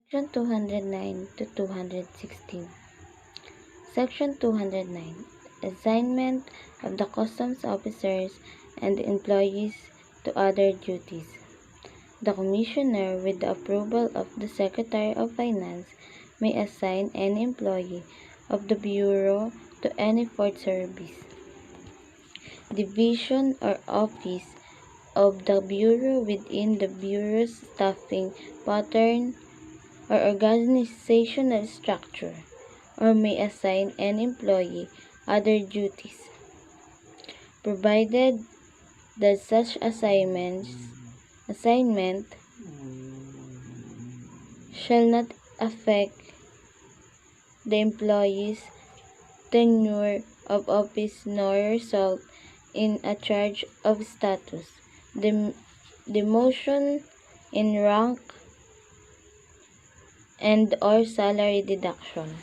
Section 209 to 216. Section 209. Assignment of the customs officers and employees to other duties. The Commissioner, with the approval of the Secretary of Finance, may assign any employee of the Bureau to any port service, division, or office of the Bureau within the Bureau's staffing pattern or organizational structure, or may assign an employee other duties, provided that such assignment shall not affect the employee's tenure of office nor result in a charge of status, demotion in rank, and or salary deduction.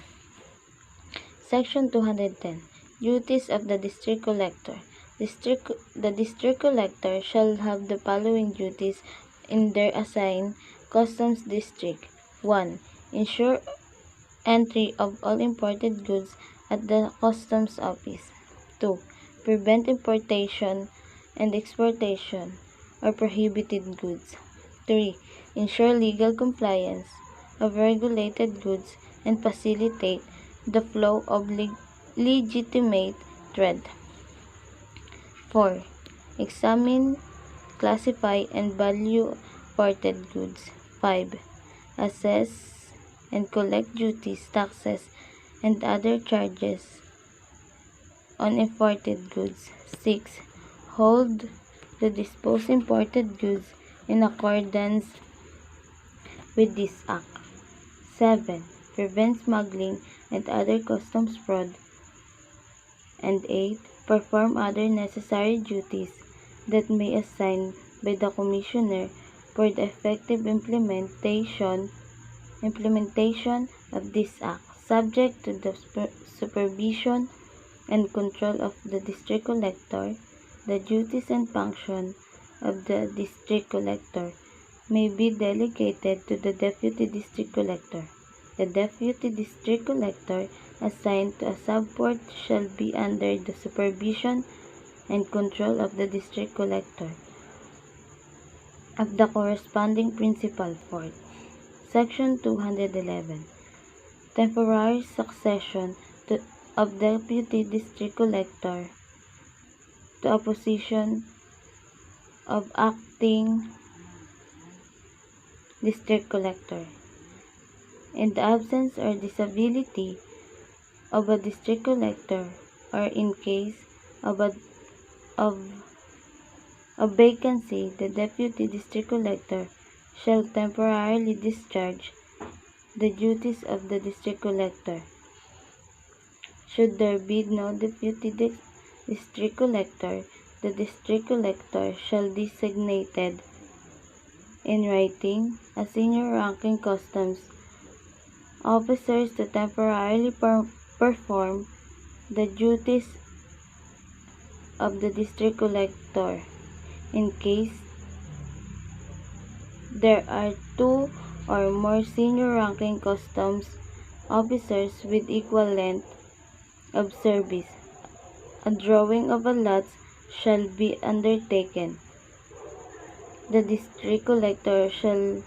Section 210. Duties of the District Collector. The District Collector shall have the following duties in their assigned customs district. 1. Ensure entry of all imported goods at the customs office. 2. Prevent importation and exportation of prohibited goods. 3. Ensure legal compliance of regulated goods and facilitate the flow of legitimate trade. 4. Examine, classify, and value imported goods. 5. Assess and collect duties, taxes, and other charges on imported goods. 6. Hold to dispose imported goods in accordance with this Act. 7. Prevent smuggling and other customs fraud. And 8. Perform other necessary duties that may be assigned by the Commissioner for the effective implementation of this Act, subject to the supervision and control of the District Collector. The duties and function of the District Collector may be delegated to the Deputy District Collector. The Deputy District Collector assigned to a subport shall be under the supervision and control of the District Collector of the corresponding principal port. Section 211. Temporary succession of Deputy District Collector to a position of acting District Collector. In the absence or disability of a District Collector, or in case of a vacancy, the Deputy District Collector shall temporarily discharge the duties of the District Collector. Should there be no Deputy District Collector, the District Collector shall designate in writing a senior ranking customs officers to temporarily perform the duties of the District Collector. In case there are two or more senior ranking customs officers with equal length of service, a drawing of a lot shall be undertaken. The District Collector shall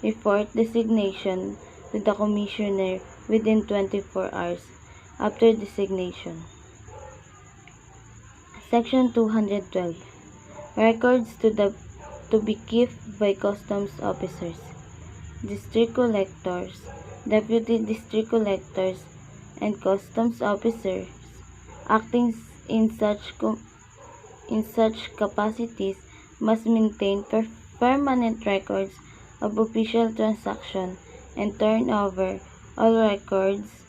report designation to the Commissioner within 24 hours after designation. Section 212. Records to be kept by customs officers, District Collectors, Deputy District Collectors, and customs officers acting in such capacities must maintain permanent records of official transactions and turn over all records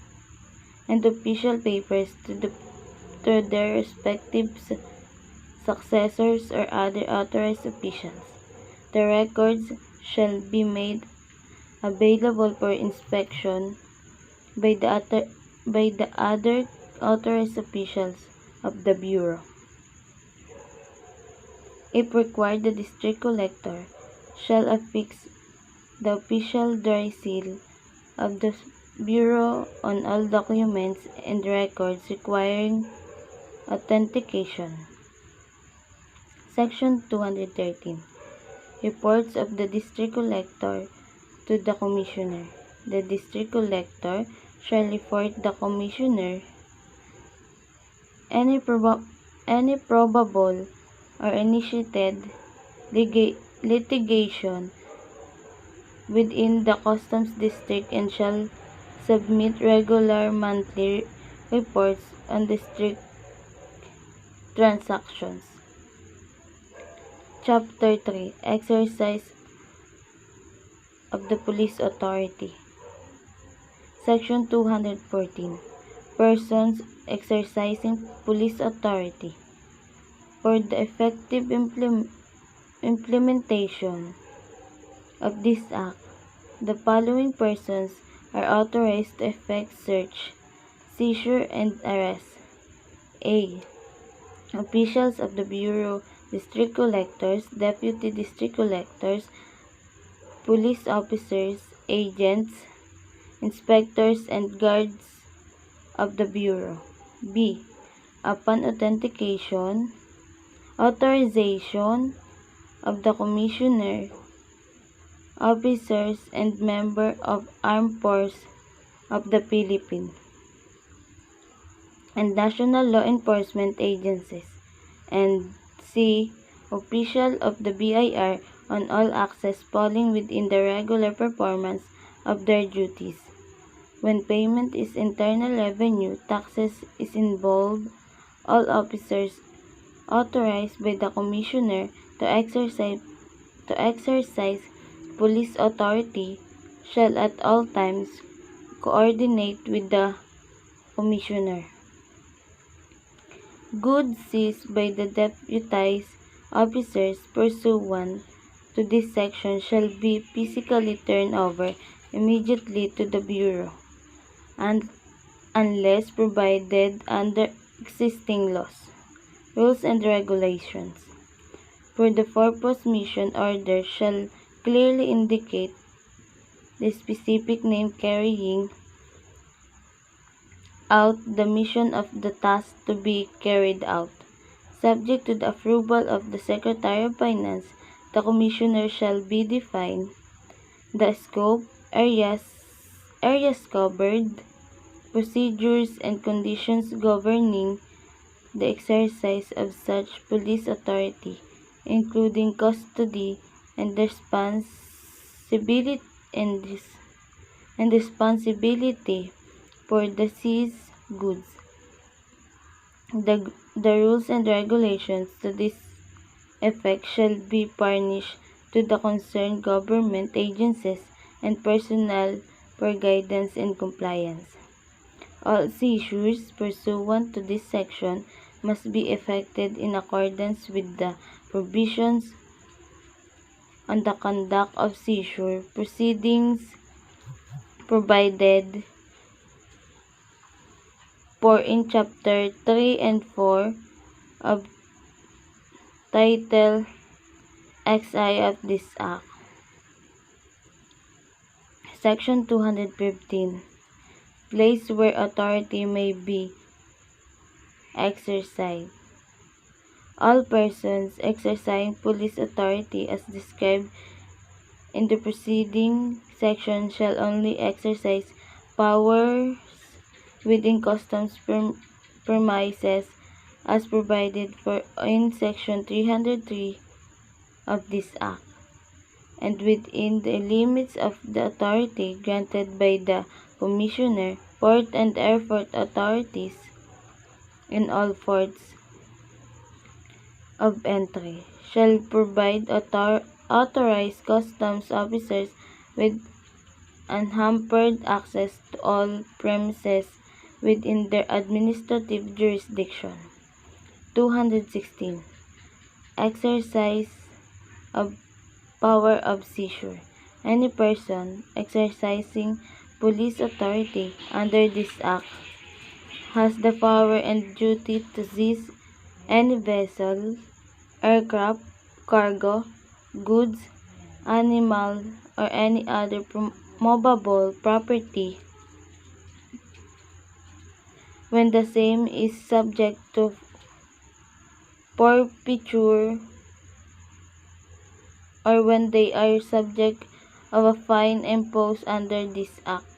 and official papers to their respective successors or other authorized officials. The records shall be made available for inspection by the other authorized officials of the Bureau. If required, the District Collector shall affix the official dry seal of the Bureau on all documents and records requiring authentication. Section 213. Reports of the District Collector to the Commissioner. The District Collector shall report the Commissioner any probable or initiated litigation within the Customs District and shall submit regular monthly reports on district transactions. Chapter 3. Exercise of the Police Authority. Section 214. Persons exercising police authority. For the effective implementation of this act, the following persons are authorized to effect search, seizure, and arrest. A. Officials of the Bureau, District Collectors, Deputy District Collectors, police officers, agents, inspectors, and guards of the Bureau. B. Upon authorization of the Commissioner, officers, and members of Armed Forces of the Philippines, and national law enforcement agencies. And C. Official of the BIR on all acts falling within the regular performance of their duties. When payment is internal revenue taxes is involved, all officers authorized by the Commissioner to exercise police authority shall at all times coordinate with the Commissioner. Goods seized by the deputized officers pursuant to this section shall be physically turned over immediately to the Bureau, and unless provided under existing laws, rules, and regulations. For the purpose, mission order shall clearly indicate the specific name carrying out the mission of the task to be carried out. Subject to the approval of the Secretary of Finance, the Commissioner shall be defined, the scope, areas covered, procedures, and conditions governing the exercise of such police authority, including custody and responsibility for the seized goods. The rules and regulations to this effect shall be furnished to the concerned government agencies and personnel for guidance and compliance. All seizures pursuant to this section must be effected in accordance with the provisions on the conduct of seizure proceedings provided for in Chapter 3 and 4 of Title XI of this Act. Section 215. Place where authority may be exercised. All persons exercising police authority as described in the preceding section shall only exercise powers within customs premises as provided for in Section 303 of this Act, and within the limits of the authority granted by the Commissioner. Port and airport authorities in all ports of entry shall provide authorized customs officers with unhampered access to all premises within their administrative jurisdiction. 216. Exercise of power of seizure. Any person exercising police authority under this Act has the power and duty to seize any vessel, aircraft, cargo, goods, animal, or any other movable property when the same is subject to forfeiture or when they are subject of a fine imposed under this act.